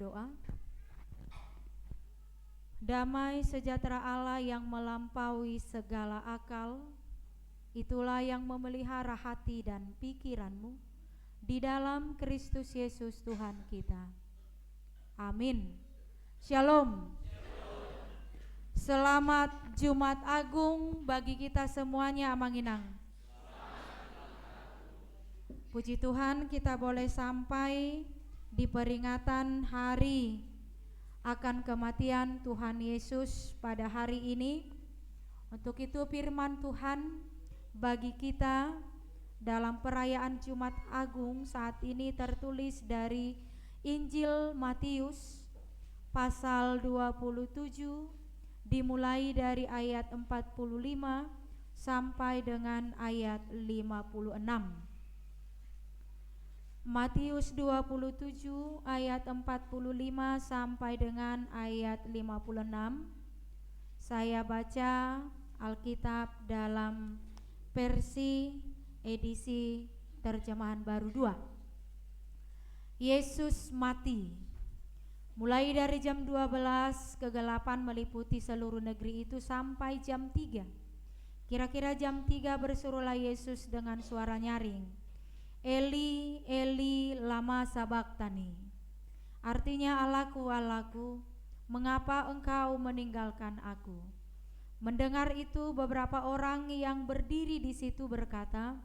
berdoa. Damai sejahtera Allah yang melampaui segala akal, itulah yang memelihara hati dan pikiranmu di dalam Kristus Yesus Tuhan kita. Amin. Shalom. Selamat Jumat Agung bagi kita semuanya, Amanginang. Puji Tuhan, kita boleh sampai di peringatan hari akan kematian Tuhan Yesus pada hari ini. Untuk itu firman Tuhan bagi kita dalam perayaan Jumat Agung saat ini tertulis dari Injil Matius pasal 27 dimulai dari ayat 45 sampai dengan ayat 56. Matius 27 ayat 45 sampai dengan ayat 56. Saya baca Alkitab dalam versi edisi terjemahan baru 2. Yesus mati. Mulai dari jam 12 kegelapan meliputi seluruh negeri itu sampai jam 3. Kira-kira jam 3 berserulah Yesus dengan suara nyaring, Eli, Eli, lama sabachthani. Artinya, Allahku, Allahku, mengapa engkau meninggalkan aku? Mendengar itu beberapa orang yang berdiri di situ berkata,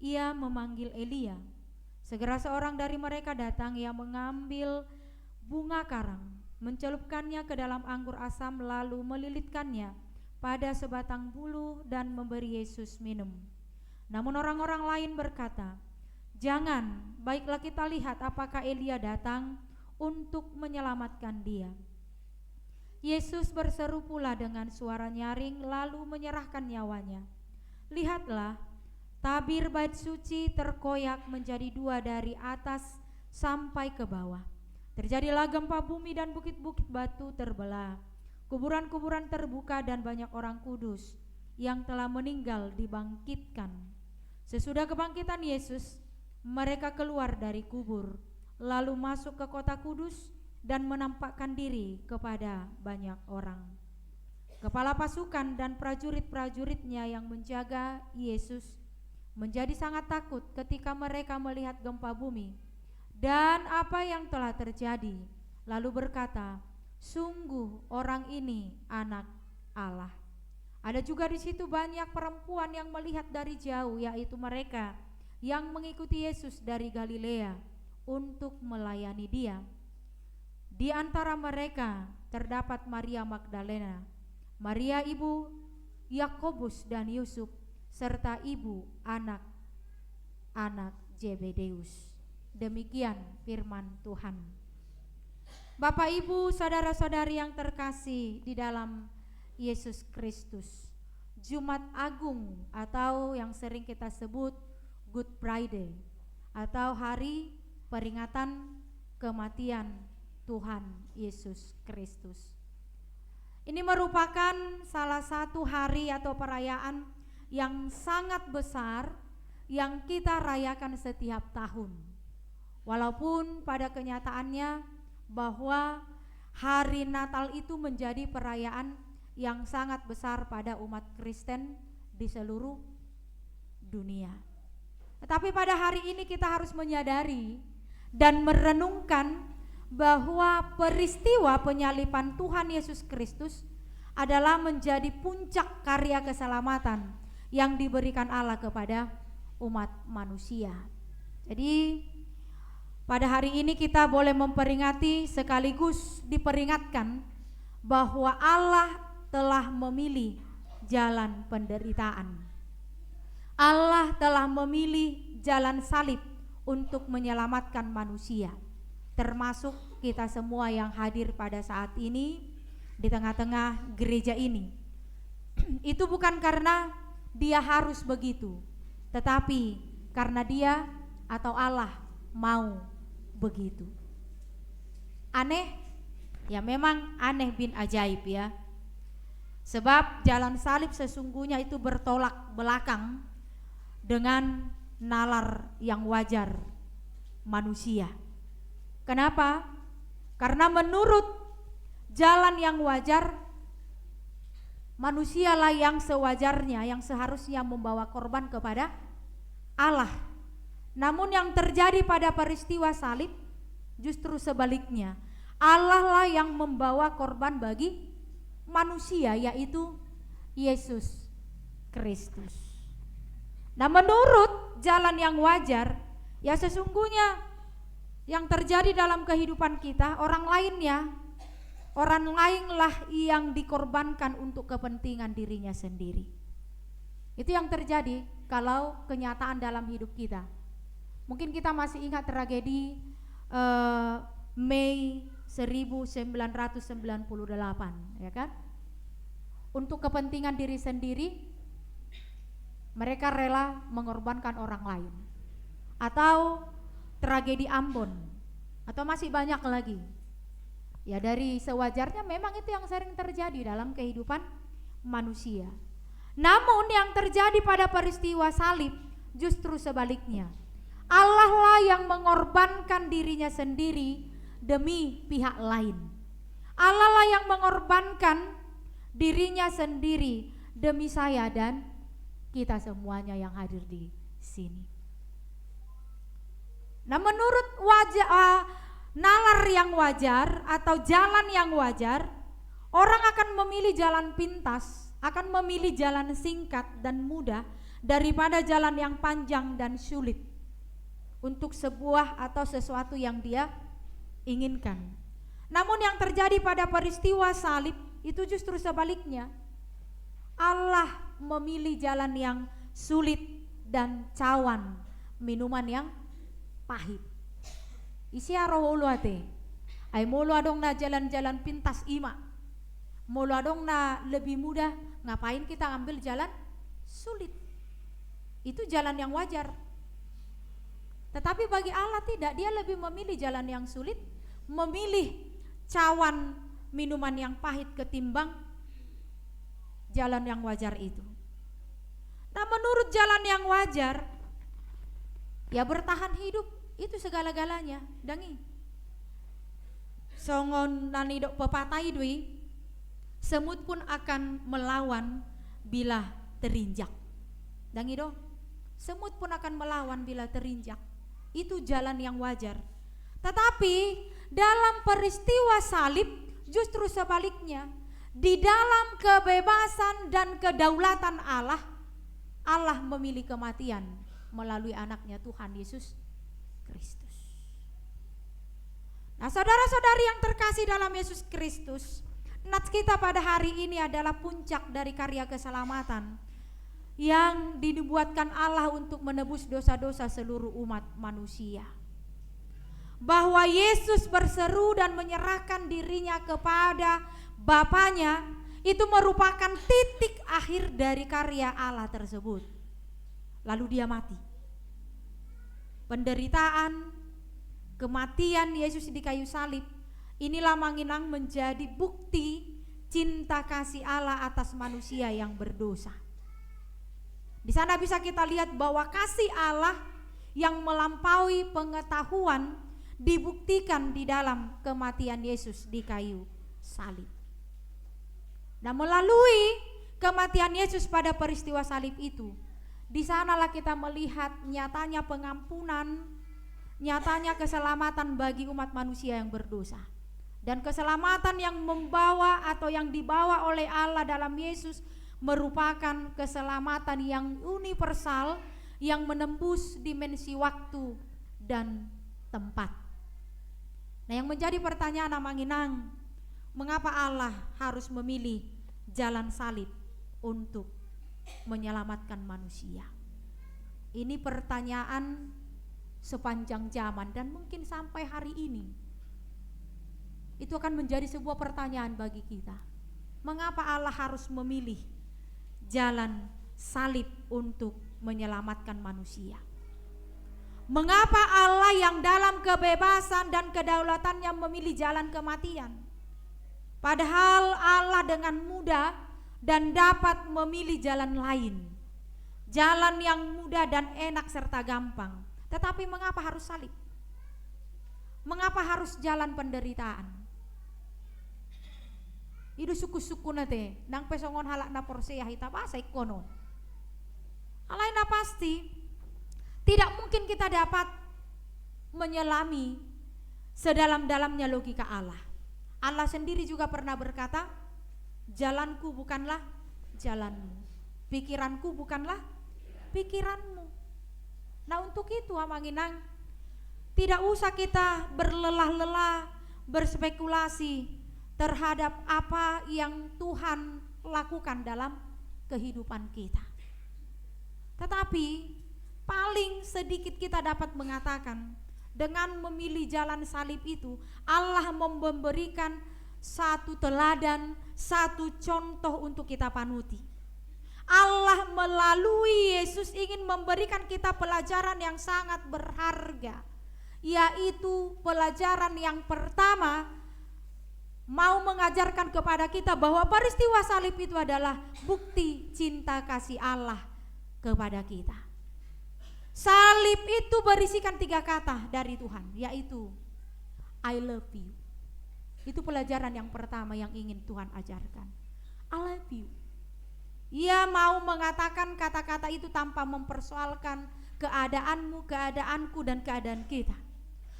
ia memanggil Elia. Segera seorang dari mereka datang yang mengambil bunga karang, mencelupkannya ke dalam anggur asam lalu melilitkannya pada sebatang bulu dan memberi Yesus minum. Namun orang-orang lain berkata, jangan, baiklah kita lihat apakah Elia datang untuk menyelamatkan dia. Yesus berseru pula dengan suara nyaring lalu menyerahkan nyawanya. Lihatlah, tabir bait suci terkoyak menjadi dua dari atas sampai ke bawah. Terjadilah gempa bumi dan bukit-bukit batu terbelah. Kuburan-kuburan terbuka dan banyak orang kudus yang telah meninggal dibangkitkan. Sesudah kebangkitan Yesus, mereka keluar dari kubur, lalu masuk ke kota kudus dan menampakkan diri kepada banyak orang. Kepala pasukan dan prajurit-prajuritnya yang menjaga Yesus menjadi sangat takut ketika mereka melihat gempa bumi dan apa yang telah terjadi, lalu berkata, sungguh orang ini anak Allah. Ada juga di situ banyak perempuan yang melihat dari jauh, yaitu mereka yang mengikuti Yesus dari Galilea untuk melayani dia. Di antara mereka terdapat Maria Magdalena, Maria ibu Yakobus dan Yusuf, serta ibu anak-anak Zebedeus. Demikian firman Tuhan. Bapak, Ibu, saudara-saudari yang terkasih di dalam Yesus Kristus, Jumat Agung atau yang sering kita sebut Good Friday atau hari peringatan kematian Tuhan Yesus Kristus. Ini merupakan salah satu hari atau perayaan yang sangat besar yang kita rayakan setiap tahun. Walaupun pada kenyataannya bahwa hari Natal itu menjadi perayaan yang sangat besar pada umat Kristen di seluruh dunia. Tetapi pada hari ini kita harus menyadari dan merenungkan bahwa peristiwa penyaliban Tuhan Yesus Kristus adalah menjadi puncak karya keselamatan yang diberikan Allah kepada umat manusia. Jadi pada hari ini kita boleh memperingati sekaligus diperingatkan bahwa Allah telah memilih jalan penderitaan. Allah telah memilih jalan salib untuk menyelamatkan manusia, termasuk kita semua yang hadir pada saat ini di tengah-tengah gereja ini. Itu bukan karena dia harus begitu, tetapi karena dia atau Allah mau begitu. Aneh? Ya memang aneh bin ajaib ya. Sebab jalan salib sesungguhnya itu bertolak belakang dengan nalar yang wajar manusia. Kenapa? Karena menurut jalan yang wajar, manusialah yang sewajarnya, yang seharusnya membawa korban kepada Allah. Namun yang terjadi pada peristiwa salib justru sebaliknya. Allah lah yang membawa korban bagi manusia, yaitu Yesus Kristus. Nah, menurut jalan yang wajar, ya sesungguhnya yang terjadi dalam kehidupan kita, orang lainlah yang dikorbankan untuk kepentingan dirinya sendiri. Itu yang terjadi kalau kenyataan dalam hidup kita. Mungkin kita masih ingat tragedi Mei 1998, ya kan? Untuk kepentingan diri sendiri, mereka rela mengorbankan orang lain. Atau tragedi Ambon, atau masih banyak lagi. Ya, dari sewajarnya memang itu yang sering terjadi dalam kehidupan manusia. Namun yang terjadi pada peristiwa salib justru sebaliknya. Allah lah yang mengorbankan dirinya sendiri demi pihak lain. Allah lah yang mengorbankan dirinya sendiri demi saya dan kita semuanya yang hadir di sini. Nah, menurut nalar yang wajar atau jalan yang wajar, orang akan memilih jalan pintas, akan memilih jalan singkat dan mudah daripada jalan yang panjang dan sulit untuk sebuah atau sesuatu yang dia inginkan. Namun yang terjadi pada peristiwa salib itu justru sebaliknya. Allah memilih jalan yang sulit dan cawan, minuman yang pahit. Isi rohulu ate. Ay mulu adong na jalan-jalan pintas ima. Mulu adong na lebih mudah, ngapain kita ambil jalan sulit? Itu jalan yang wajar. Tetapi bagi Allah tidak, dia lebih memilih jalan yang sulit, memilih cawan minuman yang pahit ketimbang jalan yang wajar itu. Nah, menurut jalan yang wajar, ya bertahan hidup itu segala-galanya. Dangi songon nani dok pepatai dui, semut pun akan melawan bila terinjak. Dangi dok, semut pun akan melawan bila terinjak. Itu jalan yang wajar. Tetapi dalam peristiwa salib justru sebaliknya. Di dalam kebebasan dan kedaulatan Allah, Allah memilih kematian melalui anaknya Tuhan Yesus Kristus. Nah, saudara-saudari yang terkasih dalam Yesus Kristus, nats kita pada hari ini adalah puncak dari karya keselamatan yang dibuatkan Allah untuk menebus dosa-dosa seluruh umat manusia. Bahwa Yesus berseru dan menyerahkan dirinya kepada Bapanya, itu merupakan titik akhir dari karya Allah tersebut. Lalu dia mati. Penderitaan, kematian Yesus di kayu salib, inilah manginang menjadi bukti cinta kasih Allah atas manusia yang berdosa. Di sana bisa kita lihat bahwa kasih Allah yang melampaui pengetahuan dibuktikan di dalam kematian Yesus di kayu salib. Nah, melalui kematian Yesus pada peristiwa salib itu, di sanalah kita melihat nyatanya pengampunan, nyatanya keselamatan bagi umat manusia yang berdosa. Dan keselamatan yang membawa atau yang dibawa oleh Allah dalam Yesus merupakan keselamatan yang universal, yang menembus dimensi waktu dan tempat. Nah, yang menjadi pertanyaan amanginang, mengapa Allah harus memilih jalan salib untuk menyelamatkan manusia? Ini pertanyaan sepanjang zaman dan mungkin sampai hari ini. Itu akan menjadi sebuah pertanyaan bagi kita. Mengapa Allah harus memilih jalan salib untuk menyelamatkan manusia? Mengapa Allah yang dalam kebebasan dan kedaulatannya memilih jalan kematian? Padahal Allah dengan mudah dan dapat memilih jalan lain, jalan yang mudah dan enak serta gampang. Tetapi mengapa harus salib? Mengapa harus jalan penderitaan? Itu suku-suku nate nang pesongon halak na porseah ita pasai kono. Alaina pasti tidak mungkin kita dapat menyelami sedalam-dalamnya logika Allah. Allah sendiri juga pernah berkata, jalanku bukanlah jalanmu, pikiranku bukanlah pikiranmu. Nah untuk itu amanginang, tidak usah kita berlelah-lelah berspekulasi terhadap apa yang Tuhan lakukan dalam kehidupan kita. Tetapi paling sedikit kita dapat mengatakan, dengan memilih jalan salib itu Allah memberikan satu teladan, satu contoh untuk kita panuti. Allah melalui Yesus ingin memberikan kita pelajaran yang sangat berharga, yaitu pelajaran yang pertama, mau mengajarkan kepada kita bahwa peristiwa salib itu adalah bukti cinta kasih Allah kepada kita. Salib itu berisikan 3 kata dari Tuhan, yaitu I love you. Itu pelajaran yang pertama yang ingin Tuhan ajarkan. I love you. Ia mau mengatakan kata-kata itu tanpa mempersoalkan keadaanmu, keadaanku, dan keadaan kita.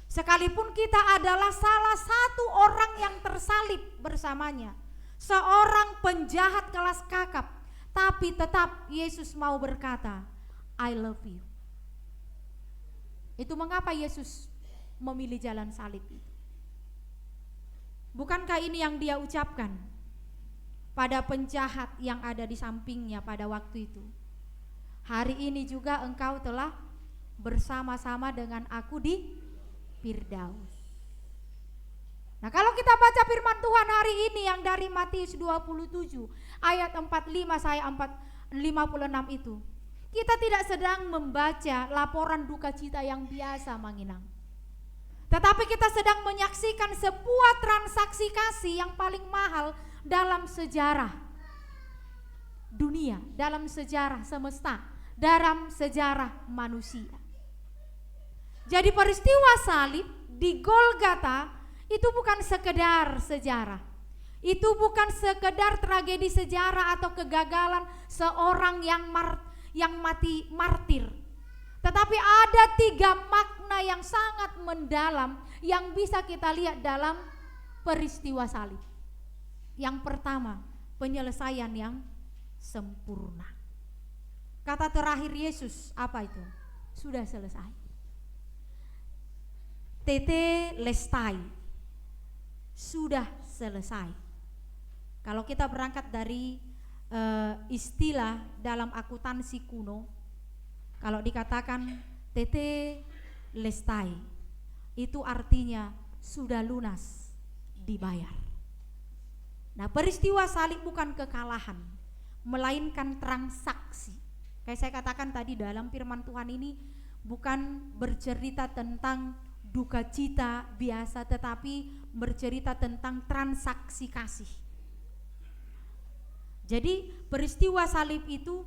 Sekalipun kita adalah salah satu orang yang tersalib bersamanya, seorang penjahat kelas kakap, tapi tetap Yesus mau berkata, I love you. Itu mengapa Yesus memilih jalan salib itu. Bukankah ini yang dia ucapkan pada penjahat yang ada di sampingnya pada waktu itu? Hari ini juga engkau telah bersama-sama dengan aku di Firdaus. Nah kalau kita baca firman Tuhan hari ini yang dari Matius 27 ayat 45 sampai 56 itu, kita tidak sedang membaca laporan duka cita yang biasa manginang, tetapi kita sedang menyaksikan sebuah transaksi kasih yang paling mahal dalam sejarah dunia, dalam sejarah semesta, dalam sejarah manusia. Jadi peristiwa salib di Golgota itu bukan sekedar sejarah. Itu bukan sekedar tragedi sejarah atau kegagalan seorang yang mati martir. Tetapi ada 3 makna yang sangat mendalam yang bisa kita lihat dalam peristiwa salib. Yang pertama, penyelesaian yang sempurna. Kata terakhir Yesus apa itu? Sudah selesai. Tetelestai, sudah selesai. Kalau kita berangkat dari istilah dalam akuntansi kuno, kalau dikatakan tetelestai, itu artinya sudah lunas, dibayar. Nah peristiwa salib bukan kekalahan, melainkan transaksi. Kayak saya katakan tadi, dalam firman Tuhan ini bukan bercerita tentang duka cita biasa, tetapi bercerita tentang transaksi kasih. Jadi peristiwa salib itu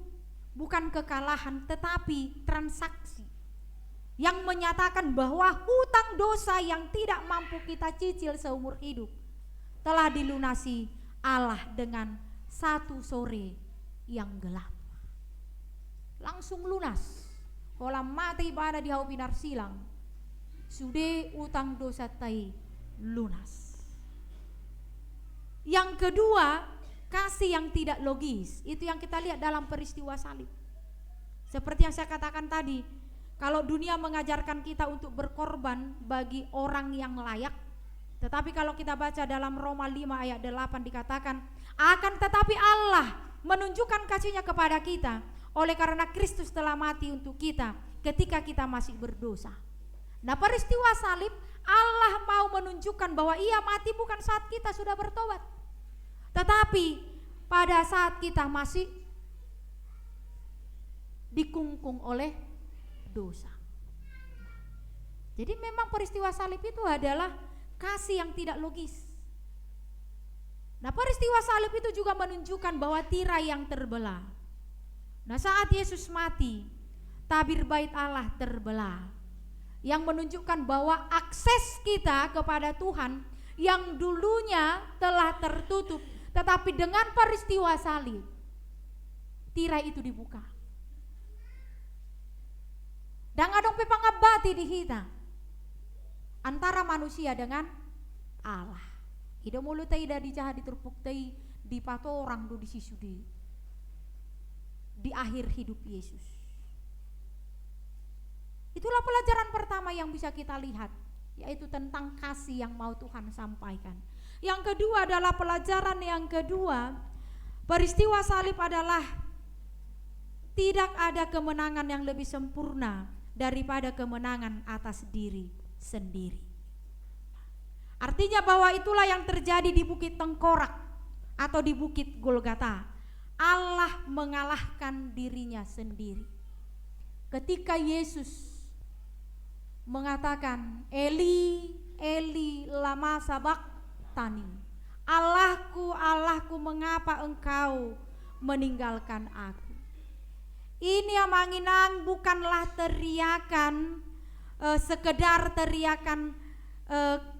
bukan kekalahan, tetapi transaksi yang menyatakan bahwa hutang dosa yang tidak mampu kita cicil seumur hidup telah dilunasi Allah dengan satu sore yang gelap. Langsung lunas. Kalau mati pada di hau pinar silang, sudah utang dosa tai lunas. Yang kedua, kasih yang tidak logis. Itu yang kita lihat dalam peristiwa salib. Seperti yang saya katakan tadi, kalau dunia mengajarkan kita untuk berkorban bagi orang yang layak, tetapi kalau kita baca dalam Roma 5 ayat 8 dikatakan, akan tetapi Allah menunjukkan kasih-Nya kepada kita oleh karena Kristus telah mati untuk kita ketika kita masih berdosa. Nah peristiwa salib, Allah mau menunjukkan bahwa Ia mati bukan saat kita sudah bertobat, tetapi pada saat kita masih dikungkung oleh dosa. Jadi memang peristiwa salib itu adalah kasih yang tidak logis. Nah peristiwa salib itu juga menunjukkan bahwa tirai yang terbelah. Nah saat Yesus mati, tabir bait Allah terbelah. yang menunjukkan bahwa akses kita kepada Tuhan yang dulunya telah tertutup, tetapi dengan peristiwa salib tirai itu dibuka. Dan adong pe pangabati di hita antara manusia dengan Allah. Ida mulut ida dijahat diterpuk tei di patorang do di sisu di akhir hidup Yesus. Itulah pelajaran pertama yang bisa kita lihat, yaitu tentang kasih yang mau Tuhan sampaikan. Yang kedua adalah pelajaran yang kedua, peristiwa salib adalah tidak ada kemenangan yang lebih sempurna daripada kemenangan atas diri sendiri. Artinya bahwa itulah yang terjadi di Bukit Tengkorak atau di Bukit Golgota. Allah mengalahkan dirinya sendiri. Ketika Yesus mengatakan, Eli, Eli, lama sabachthani, Allahku, Allahku, mengapa engkau meninggalkan aku? Ini amanginang bukanlah teriakan sekedar teriakan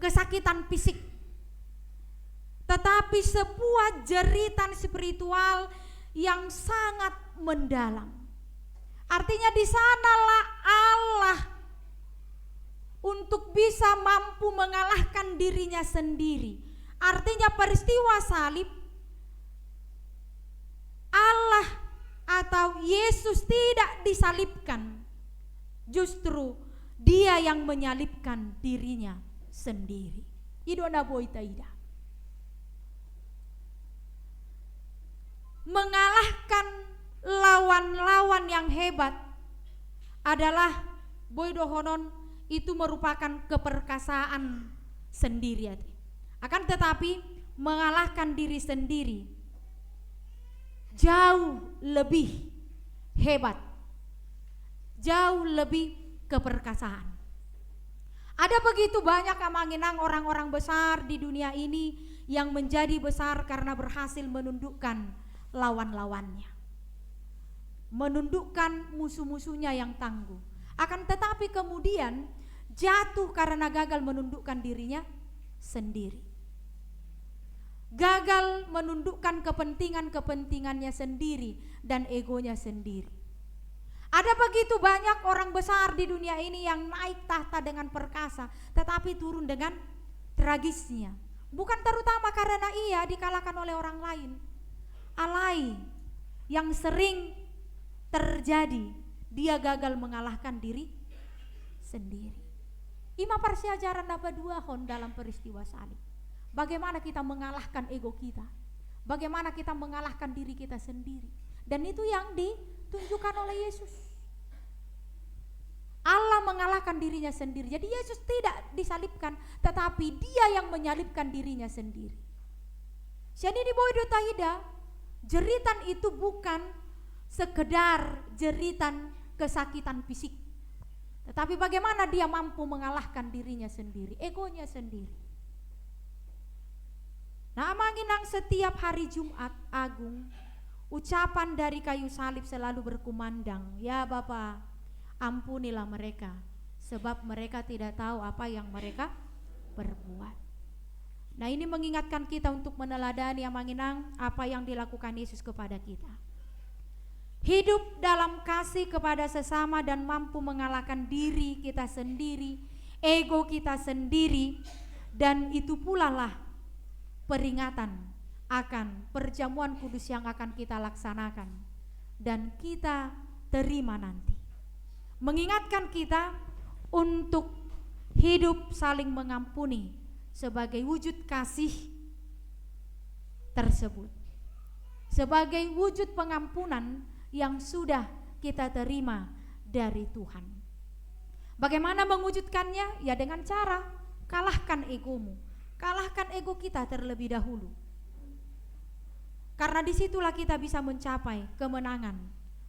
kesakitan fisik, tetapi sebuah jeritan spiritual yang sangat mendalam. Artinya di sanalah Allah untuk bisa mampu mengalahkan dirinya sendiri. Artinya peristiwa salib, Allah atau Yesus tidak disalibkan, justru Dia yang menyalibkan dirinya sendiri. Idona boita ida. Mengalahkan lawan-lawan yang hebat adalah boidohonon, itu merupakan keperkasaan sendiri. Akan tetapi mengalahkan diri sendiri jauh lebih hebat, jauh lebih keperkasaan. Ada begitu banyak amanginang orang-orang besar di dunia ini yang menjadi besar karena berhasil menundukkan lawan-lawannya, menundukkan musuh-musuhnya yang tangguh. Akan tetapi kemudian jatuh karena gagal menundukkan dirinya sendiri, gagal menundukkan kepentingannya sendiri dan egonya sendiri. Ada begitu banyak orang besar di dunia ini yang naik tahta dengan perkasa, tetapi turun dengan tragisnya. Bukan terutama karena ia dikalahkan oleh orang lain. Alai yang sering terjadi, dia gagal mengalahkan diri sendiri. Ima persiajaran dapat dua hon dalam peristiwa salib. Bagaimana kita mengalahkan ego kita, bagaimana kita mengalahkan diri kita sendiri. Dan itu yang ditunjukkan oleh Yesus. Allah mengalahkan dirinya sendiri. Jadi Yesus tidak disalibkan, tetapi Dia yang menyalibkan dirinya sendiri. Jadi di boido tahida, jeritan itu bukan sekedar jeritan kesakitan fisik, tetapi bagaimana dia mampu mengalahkan dirinya sendiri, egonya sendiri. Nah, amanginang setiap hari Jumat Agung, ucapan dari kayu salib selalu berkumandang, ya Bapa, ampunilah mereka, sebab mereka tidak tahu apa yang mereka berbuat. Nah, ini mengingatkan kita untuk meneladani amanginang apa yang dilakukan Yesus kepada kita. Hidup dalam kasih kepada sesama dan mampu mengalahkan diri kita sendiri, ego kita sendiri, dan itu pula lah peringatan akan perjamuan kudus yang akan kita laksanakan dan kita terima nanti. Mengingatkan kita untuk hidup saling mengampuni sebagai wujud kasih tersebut, sebagai wujud pengampunan yang sudah kita terima dari Tuhan. Bagaimana mewujudkannya? Ya dengan cara kalahkan egomu, kalahkan ego kita terlebih dahulu. Karena disitulah kita bisa mencapai kemenangan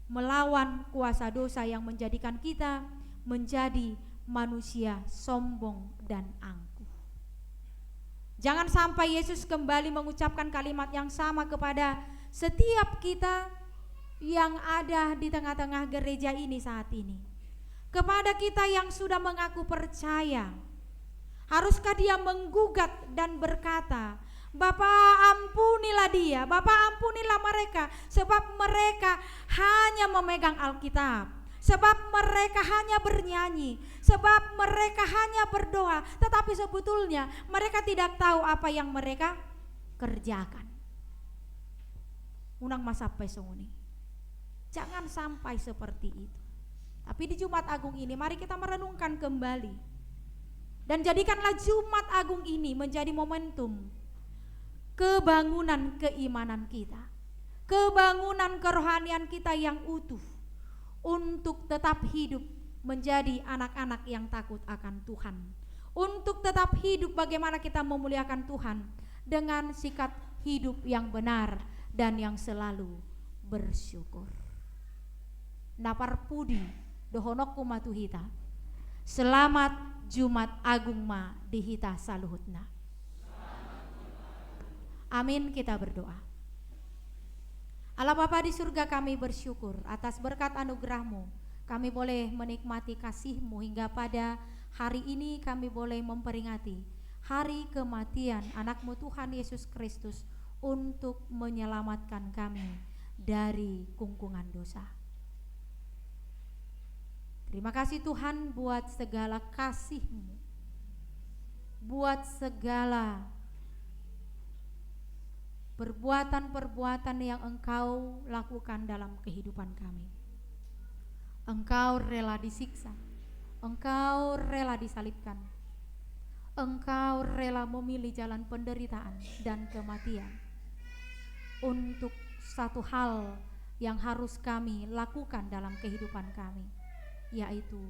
melawan kuasa dosa yang menjadikan kita menjadi manusia sombong dan angkuh. Jangan sampai Yesus kembali mengucapkan kalimat yang sama kepada setiap kita yang ada di tengah-tengah gereja ini saat ini. kepada kita yang sudah mengaku percaya. Haruskah dia menggugat dan berkata, Bapa ampunilah dia, Bapa ampunilah mereka, sebab mereka hanya memegang Alkitab, sebab mereka hanya bernyanyi, sebab mereka hanya berdoa, tetapi sebetulnya mereka tidak tahu apa yang mereka kerjakan. Unang masapai sunguni. Jangan sampai seperti itu. Tapi di Jumat Agung ini mari kita merenungkan kembali, dan jadikanlah Jumat Agung ini menjadi momentum kebangunan keimanan kita, kebangunan kerohanian kita yang utuh, untuk tetap hidup menjadi anak-anak yang takut akan Tuhan, untuk tetap hidup bagaimana kita memuliakan Tuhan dengan sikap hidup yang benar dan yang selalu bersyukur. Napar pudi dohonok kumatuhita. Selamat Jumat Agung ma dihita saluhutna. Amin, kita berdoa. Allah Bapa di surga, kami bersyukur atas berkat anugerah-Mu. Kami boleh menikmati kasih-Mu hingga pada hari ini kami boleh memperingati hari kematian anak-Mu Tuhan Yesus Kristus untuk menyelamatkan kami dari kungkungan dosa. Terima kasih Tuhan buat segala kasih-Mu, buat segala perbuatan-perbuatan yang Engkau lakukan dalam kehidupan kami. Engkau rela disiksa, Engkau rela disalibkan, Engkau rela memilih jalan penderitaan dan kematian untuk satu hal yang harus kami lakukan dalam kehidupan kami, yaitu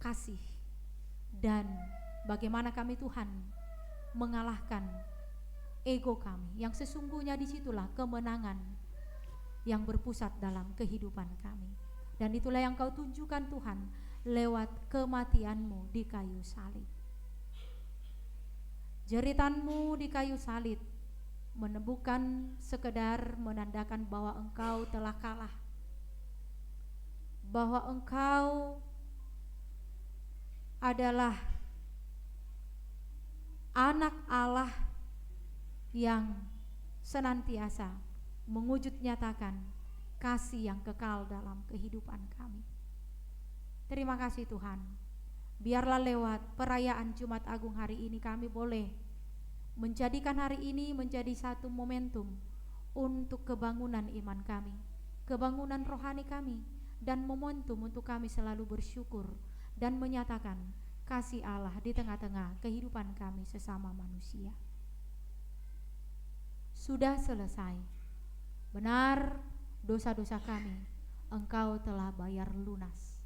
kasih, dan bagaimana kami Tuhan mengalahkan ego kami, yang sesungguhnya disitulah kemenangan yang berpusat dalam kehidupan kami. Dan itulah yang Kau tunjukkan Tuhan lewat kematian-Mu di kayu salib. Jeritan-Mu di kayu salib bukan sekedar menandakan bahwa Engkau telah kalah, bahwa Engkau adalah anak Allah yang senantiasa mewujud nyatakan kasih yang kekal dalam kehidupan kami. Terima kasih Tuhan. Biarlah lewat perayaan Jumat Agung hari ini kami boleh menjadikan hari ini menjadi satu momentum untuk kebangunan iman kami, kebangunan rohani kami, dan momentum untuk kami selalu bersyukur dan menyatakan kasih Allah di tengah-tengah kehidupan kami sesama manusia. Sudah selesai. Benar, dosa-dosa kami Engkau telah bayar lunas.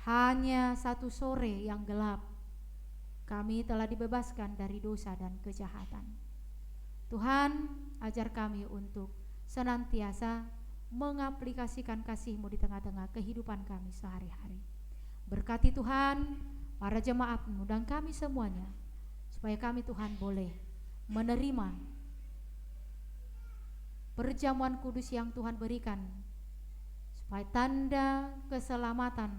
Hanya satu sore yang gelap kami telah dibebaskan dari dosa dan kejahatan. Tuhan, ajar kami untuk senantiasa mengaplikasikan kasih-Mu di tengah-tengah kehidupan kami sehari-hari. Berkati Tuhan para jemaat-Mu dan kami semuanya, supaya kami Tuhan boleh menerima perjamuan kudus yang Tuhan berikan, supaya tanda keselamatan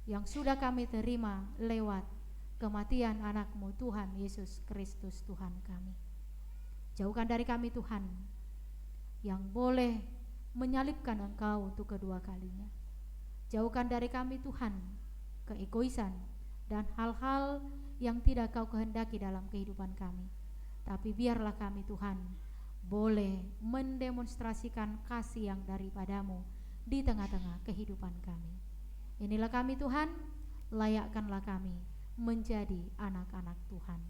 yang sudah kami terima lewat kematian anak-Mu Tuhan Yesus Kristus Tuhan kami. Jauhkan dari kami Tuhan yang boleh menyalibkan Engkau untuk kedua kalinya. Jauhkan dari kami Tuhan keegoisan dan hal-hal yang tidak Kau kehendaki dalam kehidupan kami. Tapi biarlah kami Tuhan boleh mendemonstrasikan kasih yang daripada-Mu di tengah-tengah kehidupan kami. Inilah kami Tuhan, layakkanlah kami menjadi anak-anak Tuhan.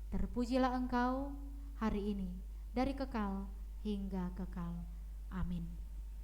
Terpujilah Engkau hari ini dari kekal hingga kekal. Amin.